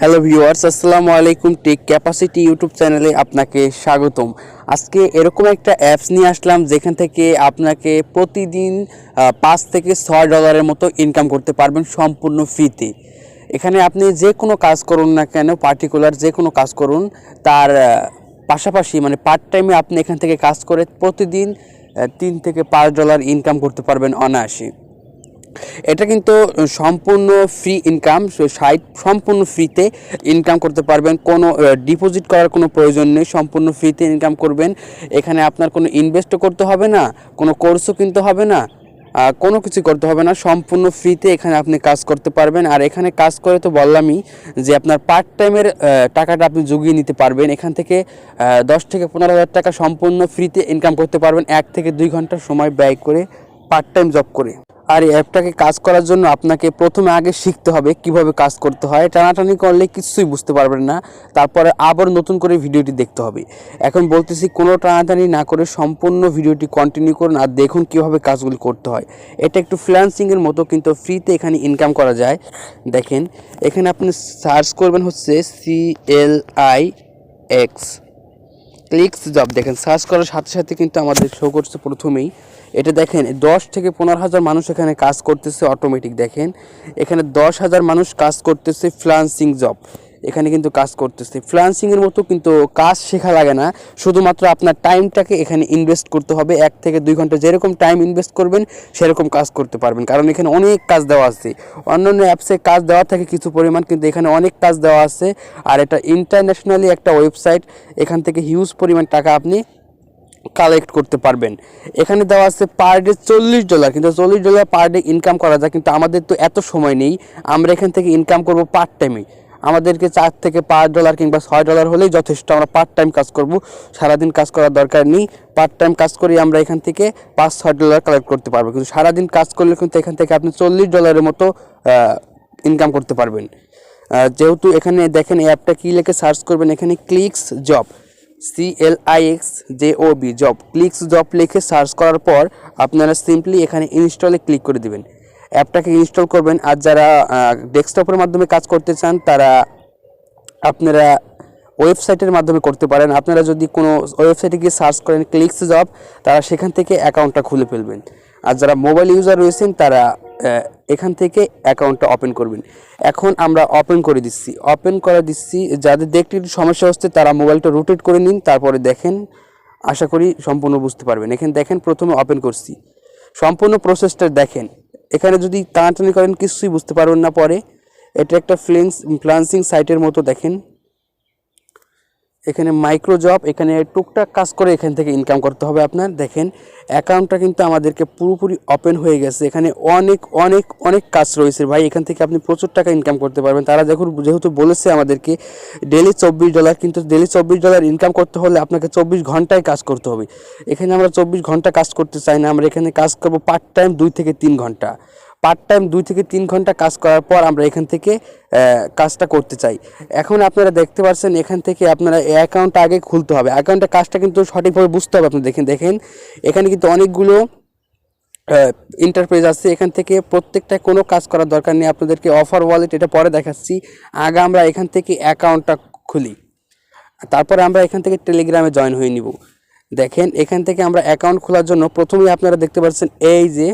Hello viewers, আসসালামু আলাইকুম। Take capacity YouTube চ্যানেলে আপনাকে স্বাগতম। আজকে এরকম একটা অ্যাপস নিয়ে আসলাম যেখান থেকে আপনাকে প্রতিদিন $5 থেকে $6 মতো ইনকাম করতে পারবেন সম্পূর্ণ ফ্রিতে। এখানে আপনি যে কোনো কাজ করুন না কেন, পার্টিকুলার যে কোনো কাজ করুন, তার পাশাপাশি মানে পার্ট টাইমে আপনি এখান থেকে কাজ করে প্রতিদিন $3 থেকে $5 ইনকাম করতে পারবেন অনায়াসে। এটা কিন্তু সম্পূর্ণ ফ্রি ইনকাম, সাইট সম্পূর্ণ ফ্রিতে ইনকাম করতে পারবেন। কোনো ডিপোজিট করার কোনো প্রয়োজন নেই, সম্পূর্ণ ফ্রিতে ইনকাম করবেন। এখানে আপনার কোনো ইনভেস্টও করতে হবে না, কোনো কোর্সও কিনতে হবে না, কোনো কিছু করতে হবে না, সম্পূর্ণ ফ্রিতে এখানে আপনি কাজ করতে পারবেন। আর এখানে কাজ করে তো বললামই যে আপনার পার্ট টাইমের টাকাটা আপনি জুগিয়ে নিতে পারবেন। এখান থেকে 10 থেকে 15 হাজার টাকা সম্পূর্ণ ফ্রিতে ইনকাম করতে পারবেন 1 থেকে 2 ঘন্টা সময় ব্যয় করে পার্ট টাইম জব করে। আর এই অ্যাপটাকে কাজ করার জন্য আপনাকে প্রথমে আগে শিখতে হবে কিভাবে কাজ করতে হয়। টানাটানি করলে কিছুই বুঝতে পারবেন না, তারপরে আবার নতুন করে ভিডিওটি দেখতে হবে। এখন বলতেছি, কোনো টানাটানি না করে সম্পূর্ণ ভিডিওটি কন্টিনিউ করুন আর দেখুন কিভাবে কাজগুলি করতে হয়। এটা একটু ফ্রিল্যান্সিংয়ের মতো, কিন্তু ফ্রিতে এখানে ইনকাম করা যায়। দেখেন, এখানে আপনি সার্চ করবেন হচ্ছে CLIX ক্লিক্স জব। দেখেন, সার্চ করার সাথে সাথে কিন্তু আমাদের শো করছে প্রথমেই। এটা দেখেন 10 থেকে 15 হাজার মানুষ এখানে কাজ করতেছে অটোমেটিক। দেখেন, এখানে 10,000 মানুষ কাজ করতেছে ফ্রিল্যান্সিং জব। এখানে কিন্তু কাজ করতেছে ফ্রিল্যান্সিংয়ের মতো, কিন্তু কাজ শেখা লাগে না, শুধুমাত্র আপনার টাইমটাকে এখানে ইনভেস্ট করতে হবে। 1 থেকে 2 ঘন্টা যেরকম টাইম ইনভেস্ট করবেন সেরকম কাজ করতে পারবেন, কারণ এখানে অনেক কাজ দেওয়া আছে। অন্যান্য অ্যাপসে কাজ দেওয়া থাকে কিছু পরিমাণ, কিন্তু এখানে অনেক কাজ দেওয়া আছে। আর এটা ইন্টারন্যাশনালি একটা ওয়েবসাইট, এখান থেকে হিউজ পরিমাণ টাকা আপনি কালেক্ট করতে পারবেন। এখানে দেওয়া আছে পার ডে $40, কিন্তু $40 পার ডে ইনকাম করা যায়, কিন্তু আমাদের তো এত সময় নেই। আমরা এখান থেকে ইনকাম করব পার্ট টাইমে। আমাদেরকে $4 থেকে $5 কিংবা $6 হলেই যথেষ্ট। আমরা পার্ট টাইম কাজ করব, সারাদিন কাজ করার দরকার নেই। পার্ট টাইম কাজ করে আমরা এখান থেকে $5-6 কালেক্ট করতে পারবো, কিন্তু সারাদিন কাজ করলে কিন্তু এখান থেকে আপনি $40 মতো ইনকাম করতে পারবেন। যেহেতু এখানে দেখেন এই অ্যাপটা কী লিখে সার্চ করবেন, এখানে clicks job, CLIXJOB job, clicks job লিখে সার্চ করার পর আপনারা সিম্পলি এখানে ইনস্টলে ক্লিক করে দিবেন। অ্যাপটাকে ইনস্টল করবেন। আর যারা ডেস্কটপের মাধ্যমে কাজ করতে চান তারা আপনারা ওয়েবসাইটের মাধ্যমে করতে পারেন। আপনারা যদি কোনো ওয়েবসাইটে গিয়ে সার্চ করেন ক্লিক্স জব, তারা সেখান থেকে অ্যাকাউন্টটা খুলে ফেলবেন। আর যারা মোবাইল ইউজার রয়েছেন তারা এখান থেকে অ্যাকাউন্টটা ওপেন করবেন। এখন আমরা ওপেন করে দিচ্ছি। যাদের দেখতে একটু সমস্যা হচ্ছে তারা মোবাইলটা রোটেট করে নিন, তারপরে দেখেন, আশা করি সম্পূর্ণ বুঝতে পারবেন। এখানে দেখেন প্রথমে ওপেন করছি, সম্পূর্ণ প্রসেসটা দেখেন। এখানে যদি টানাটানি করেন কিছুই বুঝতে পারবেন না পরে। এটা একটা ফ্রিল্যান্সিং সাইটের মতো। দেখেন এখানে মাইক্রো জব, এখানে টুকটাক কাজ করে এখান থেকে ইনকাম করতে হবে আপনার। দেখেন অ্যাকাউন্টটা কিন্তু আমাদেরকে পুরোপুরি ওপেন হয়ে গেছে। এখানে অনেক অনেক অনেক কাজ রয়েছে ভাই, এখান থেকে আপনি প্রচুর টাকা ইনকাম করতে পারবেন। তারা যেহেতু বলেছে আমাদেরকে ডেলি $24, কিন্তু ডেলি $24 ইনকাম করতে হলে আপনাকে 24 ঘন্টায় কাজ করতে হবে। এখানে আমরা 24 ঘন্টা কাজ করতে চাই না, আমরা এখানে কাজ করব পার্ট টাইম 2 থেকে 3 ঘন্টা। পার্ট টাইম 2 থেকে 3 ঘন্টা কাজ করার পর আমরা এখান থেকে কাজটা করতে চাই। এখন আপনারা দেখতে পাচ্ছেন এখান থেকে আপনারা অ্যাকাউন্টটা আগে খুলতে হবে। অ্যাকাউন্টের কাজটা কিন্তু সঠিকভাবে বুঝতে হবে। আপনি দেখেন এখানে কিন্তু অনেকগুলো ইন্টারফেস আছে। এখান থেকে প্রত্যেকটা কোনো কাজ করার দরকার নেই। আপনাদেরকে অফার ওয়ালেট এটা পরে দেখাচ্ছি, আগে আমরা এখান থেকে অ্যাকাউন্টটা খুলি, তারপরে আমরা এখান থেকে টেলিগ্রামে জয়েন হয়ে নিব। দেখেন এখান থেকে আমরা অ্যাকাউন্ট খোলার জন্য প্রথমেই আপনারা দেখতে পাচ্ছেন এই যে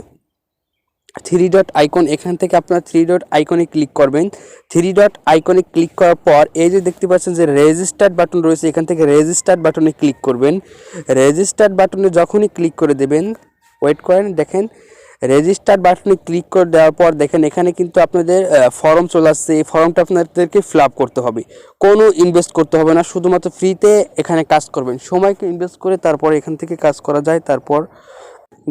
3 ডট আইকন, এখান থেকে আপনারা 3 ডট আইকনে ক্লিক করবেন। 3 ডট আইকনে ক্লিক করার পর এই যে দেখতে পাচ্ছেন যে রেজিস্টার্ড বাটন রয়েছে, এখান থেকে রেজিস্টার্ড বাটনে ক্লিক করবেন। রেজিস্টার্ড বাটনে যখনই ক্লিক করে দেবেন, ওয়েট করেন, দেখেন রেজিস্টার্ড বাটনে ক্লিক করে দেওয়ার পর দেখেন এখানে কিন্তু আপনাদের ফর্ম চলে আসছে। এই ফর্মটা আপনাদেরকে ফিল আপ করতে হবে, কোনো ইনভেস্ট করতে হবে না, শুধুমাত্র ফ্রিতে এখানে কাজ করবেন। সময়কে ইনভেস্ট করে তারপর এখান থেকে কাজ করা যায়। তারপর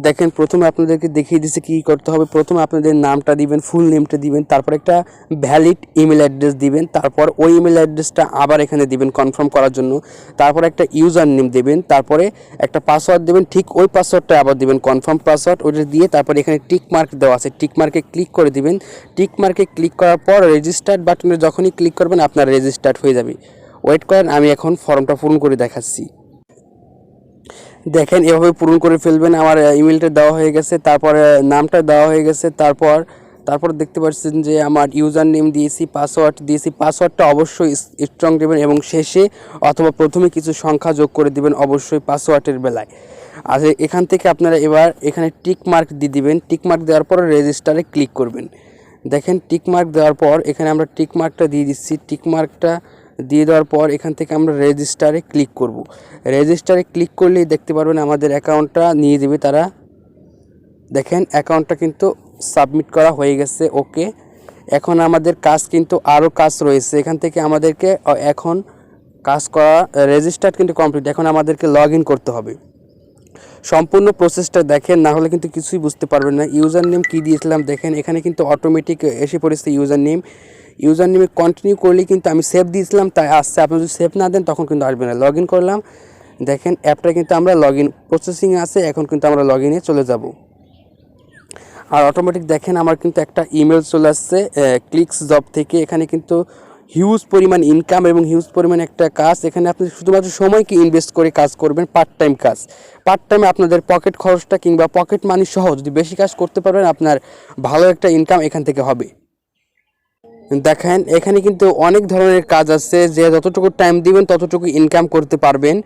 দেখেন প্রথমে আপনাদেরকে দেখিয়ে দিচ্ছে কী করতে হবে। প্রথমে আপনাদের নামটা দিবেন, ফুল নেমটা দিবেন, তারপর একটা ভ্যালিড ইমেল অ্যাড্রেস দিবেন, তারপর ওই ইমেল অ্যাড্রেসটা আবার এখানে দিবেন কনফার্ম করার জন্য, তারপর একটা ইউজার নেম দেবেন, তারপরে একটা পাসওয়ার্ড দেবেন, ঠিক ওই পাসওয়ার্ডটা আবার দিবেন কনফার্ম পাসওয়ার্ড, ওইটা দিয়ে তারপর এখানে টিক মার্ক দেওয়া আছে, টিক মার্কে ক্লিক করে দিবেন। টিক মার্কে ক্লিক করার পর রেজিস্টার্ড বাটনে যখনই ক্লিক করবেন আপনার রেজিস্টার্ড হয়ে যাবে। ওয়েট করেন, আমি এখন ফর্মটা পূরণ করে দেখাচ্ছি। দেখেন এভাবে পূরণ করে ফেলবেন। আমার ইমেলটা দেওয়া হয়ে গেছে, তারপরে নামটা দেওয়া হয়ে গেছে, তারপর দেখতে পাচ্ছেন যে আমার ইউজার নেম দিয়েছি, পাসওয়ার্ড দিয়েছি। পাসওয়ার্ডটা অবশ্যই স্ট্রং দেবেন এবং শেষে অথবা প্রথমে কিছু সংখ্যা যোগ করে দিবেন অবশ্যই পাসওয়ার্ডের বেলায়। আর এখান থেকে আপনারা এবার এখানে টিক মার্ক দিয়ে দিবেন। টিক মার্ক দেওয়ার পর রেজিস্টারে ক্লিক করবেন। দেখেন টিক মার্ক দেওয়ার পর এখানে আমরা টিক মার্কটা দিয়ে দিচ্ছি। টিক মার্কটা দিয়ে দেওয়ার পর এখান থেকে আমরা রেজিস্টারে ক্লিক করব। রেজিস্টারে ক্লিক করলেই দেখতে পারবেন আমাদের অ্যাকাউন্টটা নিয়ে দেবে তারা। দেখেন অ্যাকাউন্টটা কিন্তু সাবমিট করা হয়ে গেছে। ওকে, এখন আমাদের কাজ কিন্তু আরও কাজ রয়েছে। এখান থেকে আমাদেরকে এখন কাজ করা রেজিস্টার কিন্তু কমপ্লিট। এখন আমাদেরকে লগ ইন করতে হবে। সম্পূর্ণ প্রসেসটা দেখেন, না হলে কিন্তু কিছুই বুঝতে পারবেন না। ইউজার নেম কী দিয়েছিলাম দেখেন, এখানে কিন্তু অটোমেটিক এসে পড়েছে ইউজার নেম। ইউজার নেমে কন্টিনিউ করলে কিন্তু আমি সেভ দিয়েছিলাম তাই আসছে। আপনি যদি সেভ না দেন তখন কিন্তু আসবে না। লগ ইন করলাম, দেখেন অ্যাপটা কিন্তু আমরা লগ ইন প্রসেসিংয়ে আছে। এখন কিন্তু আমরা লগ ইনে চলে যাব। আর অটোমেটিক দেখেন আমার কিন্তু একটা ইমেল চলে আসছে ক্লিকস জব থেকে। এখানে কিন্তু হিউজ পরিমাণ ইনকাম এবং হিউজ পরিমাণ একটা কাজ। এখানে আপনি শুধুমাত্র সময়কে ইনভেস্ট করে কাজ করবেন, পার্ট টাইম কাজ। পার্ট টাইমে আপনাদের পকেট খরচটা কিংবা পকেট মানি সহ যদি বেশি কাজ করতে পারবেন আপনার ভালো একটা ইনকাম এখান থেকে হবে। দেখেন এখানে কিন্তু অনেক ধরনের কাজ আছে, যে যতটুকু টাইম দিবেন ততটুকু ইনকাম করতে পারবেন।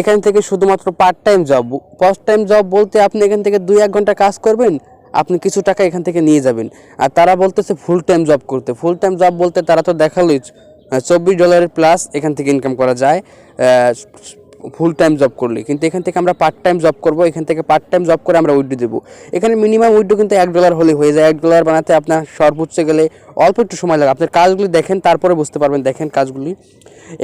এখান থেকে শুধুমাত্র পার্ট টাইম জব বলতে আপনি এখান থেকে 2-1 ঘন্টা কাজ করবেন, আপনি কিছু টাকা এখান থেকে নিয়ে যাবেন। আর তারা বলতেছে ফুল টাইম জব করতে। ফুল টাইম জব বলতে তারা তো দেখালোই $24 প্লাস এখান থেকে ইনকাম করা যায় ফুল টাইম জব করলে। কিন্তু এখান থেকে আমরা পার্ট টাইম জব করব। এখান থেকে পার্ট টাইম জব করে আমরা উইথড্র দেবো। এখানে মিনিমাম উইথড্র কিন্তু $1 হলে হয়ে যায়। $1 বানাতে আপনার সর্বোচ্চ গেলে অল্প একটু সময় লাগে। আপনার কাজগুলি দেখেন তারপরে বুঝতে পারবেন। দেখেন কাজগুলি,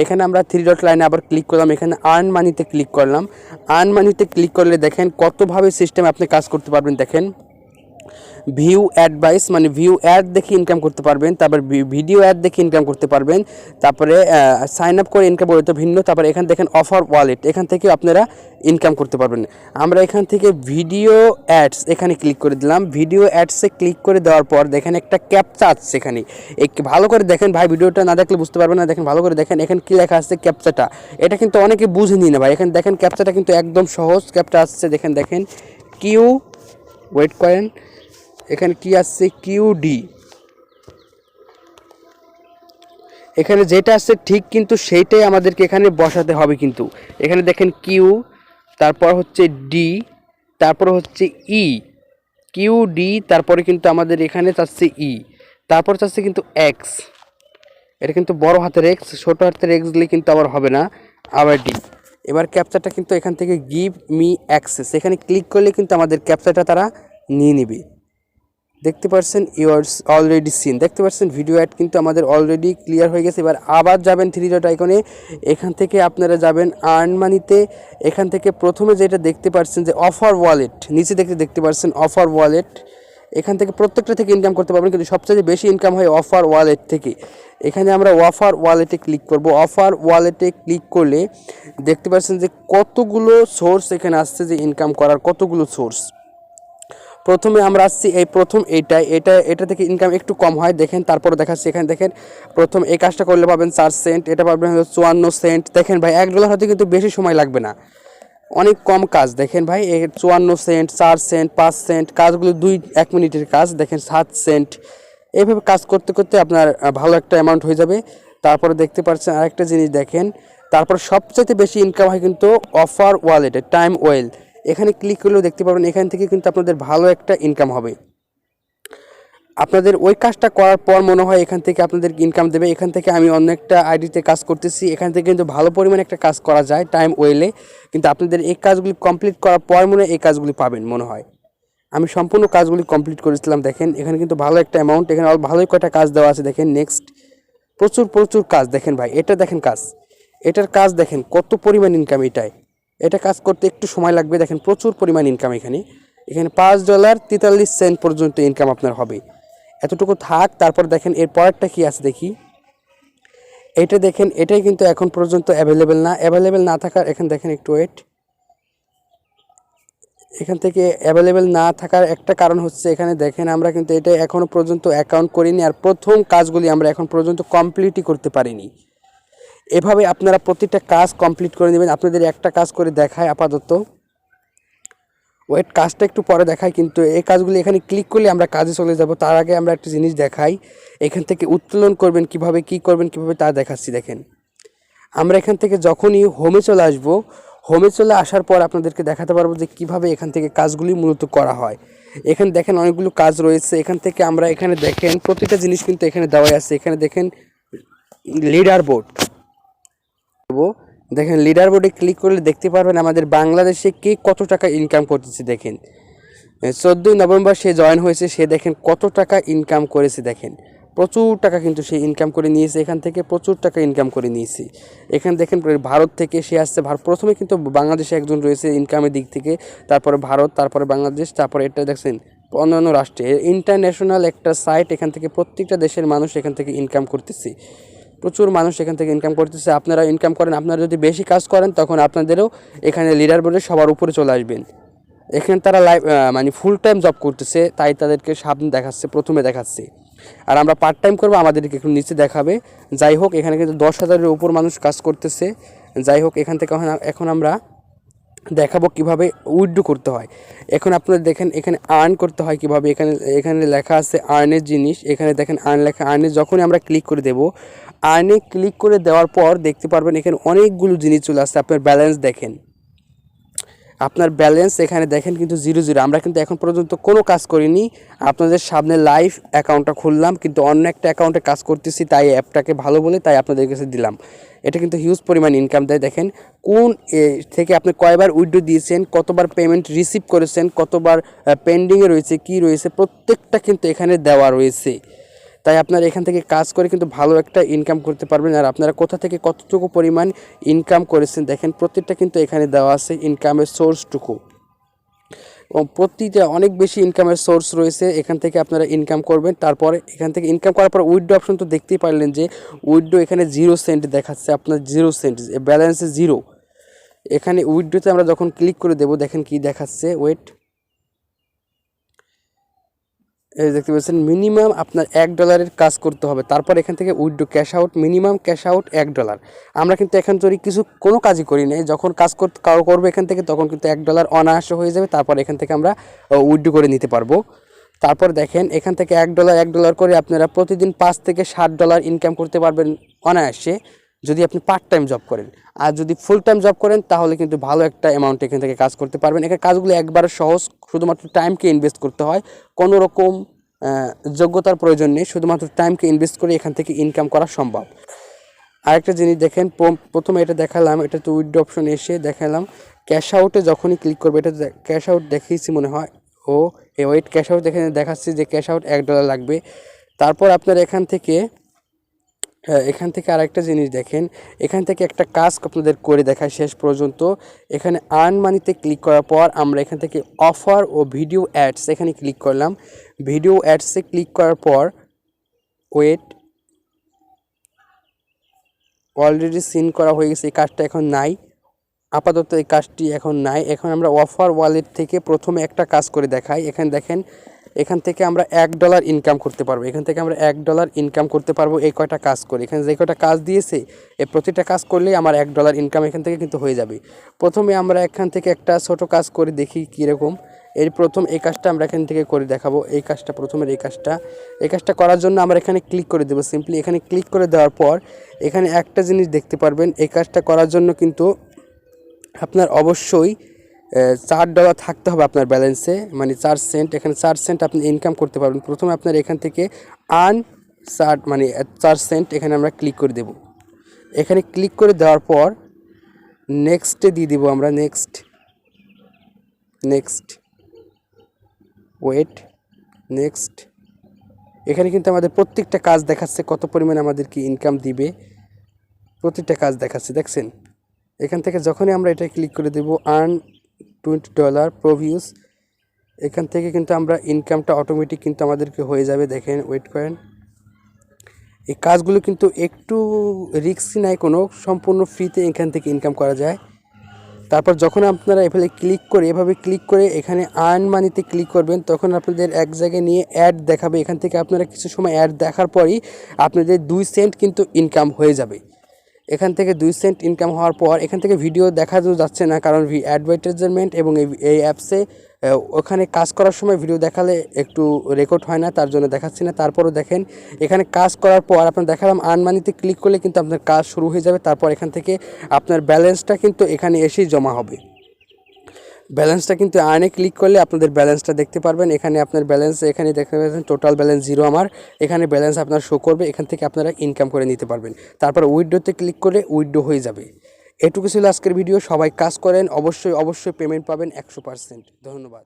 এখানে আমরা 3 ডট লাইনে আবার ক্লিক করলাম। এখানে আর্ন মানিতে ক্লিক করলাম। আর্ন মানিতে ক্লিক করলে দেখেন কতভাবে সিস্টেমে আপনি কাজ করতে পারবেন। দেখেন ভিউ অ্যাডভাইস মানে ভিউ অ্যাড দেখে ইনকাম করতে পারবেন, তারপর ভিডিও অ্যাড দেখে ইনকাম করতে পারবেন, তারপরে সাইন আপ করে ইনকাম করতে ভিন্ন। তারপরে এখানে দেখেন অফার ওয়ালেট, এখান থেকে আপনারা ইনকাম করতে পারবেন। আমরা এখান থেকে ভিডিও অ্যাডস এখানে ক্লিক করে দিলাম। ভিডিও অ্যাডসে ক্লিক করে দেওয়ার পর দেখেন একটা ক্যাপচা আছে এখানে। ভালো করে দেখেন ভাই, ভিডিওটা না দেখলে বুঝতে পারবেন না। দেখেন ভালো করে দেখেন এখানে কী লেখা আছে ক্যাপচাটা। এটা কিন্তু অনেকে বুঝেনি না ভাই। এখানে দেখেন ক্যাপচাটা কিন্তু একদম সহজ ক্যাপচা আসছে। দেখেন কিউ ওয়েট করেন, এখানে কি আসছে কিউডি। এখানে যেটা আসছে ঠিক কিন্তু সেইটাই আমাদেরকে এখানে বসাতে হবে। কিন্তু এখানে দেখেন কিউ, তারপর হচ্ছে ডি, তারপর হচ্ছে ই, কিউ ডি, তারপরে কিন্তু আমাদের এখানে চাচ্ছে ই, তারপর চাচ্ছে কিন্তু এক্স। এটা কিন্তু বড় হাতের এক্স, ছোট হাতের এক্স দিলে কিন্তু আবার হবে না, আবার ডি। এবার ক্যাপচারটা কিন্তু এখান থেকে গিভ মি অ্যাক্সেস, এখানে ক্লিক করলে কিন্তু আমাদের ক্যাপচারটা তারা নিয়ে নেবে। দেখতে পাচ্ছেন ইউআরস অলরেডি সিন, দেখতে পাচ্ছেন ভিডিও অ্যাড কিন্তু আমাদের অলরেডি ক্লিয়ার হয়ে গেছে। এবার আবার যাবেন 3 ডট আইকনে, এখান থেকে আপনারা যাবেন আর্ন মানিতে। এখান থেকে প্রথমে যেটা দেখতে পাচ্ছেন যে অফার ওয়ালেট, নিচে দেখতে পাচ্ছেন অফার ওয়ালেট। এখান থেকে প্রত্যেকটা থেকে ইনকাম করতে পারবেন, কিন্তু সবচেয়ে বেশি ইনকাম হয় অফার ওয়ালেট থেকে। এখানে আমরা অফার ওয়ালেটে ক্লিক করব। অফার ওয়ালেটে ক্লিক করলে দেখতে পাচ্ছেন যে কতগুলো সোর্স এখানে আসছে, যে ইনকাম করার কতগুলো সোর্স। প্রথমে আমরা আসছি এই প্রথম এটা থেকে ইনকাম একটু কম হয়। দেখেন তারপরে দেখাচ্ছি, এখানে দেখেন প্রথম এই কাজটা করলে পাবেন 4 সেন্ট, এটা পাবেন হলো 54 সেন্ট। দেখেন ভাই $1 হতে কিন্তু বেশি সময় লাগবে না, অনেক কম কাজ। দেখেন ভাই 54 সেন্ট, 4 সেন্ট, 5 সেন্ট, কাজগুলো 2-1 মিনিটের কাজ। দেখেন 7 সেন্ট। এইভাবে কাজ করতে করতে আপনার ভালো একটা অ্যামাউন্ট হয়ে যাবে। তারপরে দেখতে পাচ্ছেন আরেকটা জিনিস দেখেন, তারপর সবচেয়ে বেশি ইনকাম হয় কিন্তু অফার ওয়ালেটে টাইম ওয়েল। এখানে ক্লিক করলেও দেখতে পাবেন এখান থেকে কিন্তু আপনাদের ভালো একটা ইনকাম হবে। আপনাদের ওই কাজটা করার পর মনে হয় এখান থেকে আপনাদের ইনকাম দেবে। এখান থেকে আমি অন্য একটা আইডিতে কাজ করতেছি, এখান থেকে কিন্তু ভালো পরিমাণে একটা কাজ করা যায় টাইম ওয়েলে। কিন্তু আপনাদের এই কাজগুলি কমপ্লিট করার পর মনে হয় এই কাজগুলি পাবেন মনে হয়। আমি সম্পূর্ণ কাজগুলি কমপ্লিট করেছিলাম। দেখেন এখানে কিন্তু ভালো একটা অ্যামাউন্ট, এখানে ভালোই কয়টা কাজ দেওয়া আছে। দেখেন নেক্সট, প্রচুর কাজ। দেখেন ভাই এটা দেখেন কাজ, এটার কাজ দেখেন কত পরিমাণ ইনকাম এটায়। এটা কাজ করতে একটু সময় লাগবে। দেখেন প্রচুর পরিমাণ ইনকাম এখানে $5.43 পর্যন্ত ইনকাম আপনার হবে। এতটুকু থাক। তারপর দেখেন এর পরেরটা কি আছে দেখি। এটা দেখেন এটাই কিন্তু এখন পর্যন্ত অ্যাভেলেবেল না থাকার, এখানে দেখেন একটু ওয়েট, এখান থেকে অ্যাভেলেবেল না থাকার একটা কারণ হচ্ছে এখানে দেখেন আমরা কিন্তু এটা এখনও পর্যন্ত অ্যাকাউন্ট করিনি, আর প্রথম কাজগুলি আমরা এখন পর্যন্ত কমপ্লিটই করতে পারিনি। এভাবে আপনারা প্রতিটা কাজ কমপ্লিট করে নেবেন। আপনাদের একটা কাজ করে দেখায় আপাতত। ওয়েট, কাজটা একটু পরে দেখাই, কিন্তু এই কাজগুলি এখানে ক্লিক করলে আমরা কাজে চলে যাব। তার আগে আমরা একটা জিনিস দেখাই, এখান থেকে উত্তোলন করবেন কিভাবে, কি করবেন কিভাবে তা দেখাচ্ছি। দেখেন, আমরা এখান থেকে যখনই হোমে চলে আসব, হোমে চলে আসার পর আপনাদেরকে দেখাতে পারবো যে কিভাবে এখান থেকে কাজগুলি মূলত করা হয়। এখানে দেখেন অনেকগুলো কাজ রয়েছে। এখান থেকে আমরা এখানে দেখেন প্রতিটা জিনিস কিন্তু এখানে দেওয়া আছে। এখানে দেখেন লিডার বোর্ড, দেখেন লিডার বোর্ডে ক্লিক করলে দেখতে পারবেন আমাদের বাংলাদেশে কে কত টাকা ইনকাম করতেছে। দেখেন 14ই নভেম্বর সে জয়েন হয়েছে, সে দেখেন কত টাকা ইনকাম করেছে। দেখেন প্রচুর টাকা কিন্তু সে ইনকাম করে নিয়েছে, এখান থেকে প্রচুর টাকা ইনকাম করে নিয়েছে। এখানে দেখেন ভারত থেকে সে আসছে, প্রথমে কিন্তু বাংলাদেশে একজন রয়েছে ইনকামের দিক থেকে, তারপরে ভারত, তারপরে বাংলাদেশ, তারপরে এটা দেখছেন অন্যান্য রাষ্ট্রে। ইন্টারন্যাশনাল একটা সাইট, এখান থেকে প্রত্যেকটা দেশের মানুষ এখান থেকে ইনকাম করতেছে, প্রচুর মানুষ এখান থেকে ইনকাম করতেছে। আপনারা ইনকাম করেন, আপনারা যদি বেশি কাজ করেন তখন আপনাদেরও এখানে লিডার বোর্ডে সবার উপরে চলে আসবেন। এখানে তারা লাইভ মানে ফুল টাইম জব করতেছে, তাই তাদেরকে সামনে দেখাচ্ছে, প্রথমে দেখাচ্ছে। আর আমরা পার্ট টাইম করবো, আমাদেরকে একটু নিচে দেখাবে। যাই হোক, এখানে কিন্তু 10,000-এর উপর মানুষ কাজ করতেছে। যাই হোক, এখান থেকে এখন আমরা দেখাবো কিভাবে উইথড্র করতে হয়। এখন আপনারা দেখেন এখানে আর্ন করতে হয় কিভাবে। এখানে লেখা আছে আর্নের জিনিস। এখানে দেখেন আর্ন লেখা, আর্নে যখনই আমরা ক্লিক করে দেব, আর্নে ক্লিক করে দেওয়ার পর দেখতে পারবেন এখানে অনেকগুলো জিনিস চলে আসছে। আপনার ব্যালেন্স দেখেন, আপনার ব্যালেন্স এখানে দেখেন কিন্তু 0 আমরা কিন্তু এখন পর্যন্ত কোনো কাজ করিনি। আপনাদের সামনে লাইভ অ্যাকাউন্টটা খুললাম, কিন্তু অন্য একটা অ্যাকাউন্টে কাজ করতেছি, তাই অ্যাপটাকে ভালো বলে তাই আপনাদের কাছে দিলাম। এটা কিন্তু হিউজ পরিমাণ ইনকাম দেয়। দেখেন কোন থেকে আপনি কয়বার উইথড্র দিয়েছেন, কতবার পেমেন্ট রিসিভ করেছেন, কতবার পেন্ডিংয়ে রয়েছে, কি রয়েছে, প্রত্যেকটা কিন্তু এখানে দেওয়া রয়েছে। তাই আপনারা এখান থেকে কাজ করে কিন্তু ভালো একটা ইনকাম করতে পারবেন। আর আপনারা কোথা থেকে কতটুকু পরিমাণ ইনকাম করেছেন দেখেন প্রত্যেকটা কিন্তু এখানে দেওয়া আছে, ইনকামের সোর্সটুকু। এবং প্রতিটা অনেক বেশি ইনকামের সোর্স রয়েছে, এখান থেকে আপনারা ইনকাম করবেন। তারপরে এখান থেকে ইনকাম করার পর উইথড্র অপশন তো দেখতেই পারলেন যে উইথড্র এখানে 0 সেন্ট দেখাচ্ছে, আপনার 0 সেন্ট, ব্যালেন্সে 0। এখানে উইথড্রতে আমরা যখন ক্লিক করে দেব, দেখেন কি দেখাচ্ছে, ওয়েট, এই দেখতে পাচ্ছেন মিনিমাম আপনার $1 কাজ করতে হবে, তারপর এখান থেকে withdraw cash out, minimum cash out $1। আমরা কিন্তু এখন যদি কোনো কাজই করি নাই, যখন কাজ করবো এখান থেকে তখন কিন্তু $1 অনায়াসে হয়ে যাবে। তারপর এখান থেকে আমরা উইথড্র করে নিতে পারবো। তারপর দেখেন এখান থেকে $1 করে আপনারা প্রতিদিন $5 থেকে $7 ইনকাম করতে পারবেন অনায়াসে, যদি আপনি পার্ট টাইম জব করেন। আর যদি ফুল টাইম জব করেন তাহলে কিন্তু ভালো একটা অ্যামাউন্ট এখান থেকে কাজ করতে পারবেন। এখানে কাজগুলো একবারে সহজ, শুধুমাত্র টাইমকে ইনভেস্ট করতে হয়, কোনো রকম যোগ্যতার প্রয়োজন নেই, শুধুমাত্র টাইমকে ইনভেস্ট করে এখান থেকে ইনকাম করা সম্ভব। আরেকটা জিনিস দেখেন, প্রথমে এটা দেখালাম, এটা তো উইথড্র অপশন এসে দেখালাম, ক্যাশ আউটে যখনই ক্লিক করবে, এটা ক্যাশ আউট দেখিয়েছি মনে হয়, ও ওয়েট, ক্যাশ আউট দেখাচ্ছি যে ক্যাশ আউট $1 লাগবে। তারপর আপনার এখান থেকে আরেকটা জিনিস দেখেন, এখান থেকে একটা কাজ আপনাদের করে দেখায় শেষ পর্যন্ত। এখানে আর্ন মানিতে ক্লিক করার পর আমরা এখান থেকে অফার ও ভিডিও অ্যাডস এখানে ক্লিক করলাম। ভিডিও অ্যাডসে ক্লিক করার পর ওয়েট, অলরেডি সিন করা হয়ে গেছে, এই কাজটা এখন নাই, আপাতত এই কাজটি এখন নাই। এখন আমরা অফার ওয়ালেট থেকে প্রথমে একটা কাজ করে দেখাই। এখানে দেখেন এখান থেকে আমরা $1 ইনকাম করতে পারবো, এখান থেকে আমরা $1 ইনকাম করতে পারবো এই কয়টা কাজ করে। এখানে যে কয়টা কাজ দিয়েছে এই প্রতিটা কাজ করলেই আমার $1 ইনকাম এখান থেকে কিন্তু হয়ে যাবে। প্রথমে আমরা এখান থেকে একটা ছোট কাজ করে দেখি কীরকম। এর প্রথম এই কাজটা আমরা এখান থেকে করে দেখাবো, এই কাজটা প্রথমের এই কাজটা করার জন্য আমরা এখানে ক্লিক করে দেবো। সিম্পলি এখানে ক্লিক করে দেওয়ার পর এখানে একটা জিনিস দেখতে পারবেন, এই কাজটা করার জন্য কিন্তু আপনার অবশ্যই $4 থাকতে হবে আপনার ব্যালেন্সে, মানে 4 সেন্ট। এখানে 4 সেন্ট আপনি ইনকাম করতে পারবেন। প্রথমে আপনার এখান থেকে আর্ন 4 সেন্ট এখানে আমরা ক্লিক করে দেব। এখানে ক্লিক করে দেওয়ার পর নেক্সটে দিয়ে দিব আমরা, নেক্সট ওয়েট, নেক্সট। এখানে কিন্তু আমাদের প্রত্যেকটা কাজ দেখাচ্ছে কত পরিমাণে আমাদেরকে ইনকাম দিবে, প্রত্যেকটা কাজ দেখাচ্ছে, দেখছেন। এখান থেকে যখনই আমরা এটা ক্লিক করে দেব আর্ন $20 প্রভিউস, এখান থেকে কিন্তু আমরা ইনকামটা অটোমেটিক কিন্তু আমাদেরকে হয়ে যাবে। দেখেন ওয়েট করেন, এই কাজগুলো কিন্তু একটু রিস্কি নাই কোনো, সম্পূর্ণ ফ্রিতে এখান থেকে ইনকাম করা যায়। তারপর যখন আপনারা এভাবে ক্লিক করে এখানে আর্ন মানিতে ক্লিক করবেন, তখন আপনাদের এক জায়গায় নিয়ে অ্যাড দেখাবে। এখান থেকে আপনারা কিছু সময় অ্যাড দেখার পরই আপনাদের 2 সেন্ট কিন্তু ইনকাম হয়ে যাবে। এখান থেকে 2 সেন্ট ইনকাম হওয়ার পর এখান থেকে ভিডিও দেখা যাচ্ছে না, কারণ অ্যাডভার্টাইজমেন্ট এবং এই অ্যাপসে ওখানে কাজ করার সময় ভিডিও দেখালে একটু রেকর্ড হয় না, তার জন্য দেখাচ্ছি না। তারপরও দেখেন এখানে কাজ করার পর আপনার দেখালাম আর্ন মানিতে ক্লিক করলে কিন্তু আপনার কাজ শুরু হয়ে যাবে। তারপর এখান থেকে আপনার ব্যালেন্সটা কিন্তু এখানে এসেই জমা হবে। ব্যালেন্সটা কিন্তু আর্নে ক্লিক করলে আপনাদের ব্যালেন্সটা দেখতে পারবেন। এখানে আপনার ব্যালেন্স এখানে দেখতে পাচ্ছেন টোটাল ব্যালেন্স 0 আমার। এখানে ব্যালেন্স আপনার শো করবে, এখান থেকে আপনারা ইনকাম করে নিতে পারবেন। তারপর উইথড্রোতে ক্লিক করলে উইথড্রো হয়ে যাবে। এটুকু ছিল আজকের ভিডিও। সবাই কাজ করেন, অবশ্যই পেমেন্ট পাবেন 100%। ধন্যবাদ।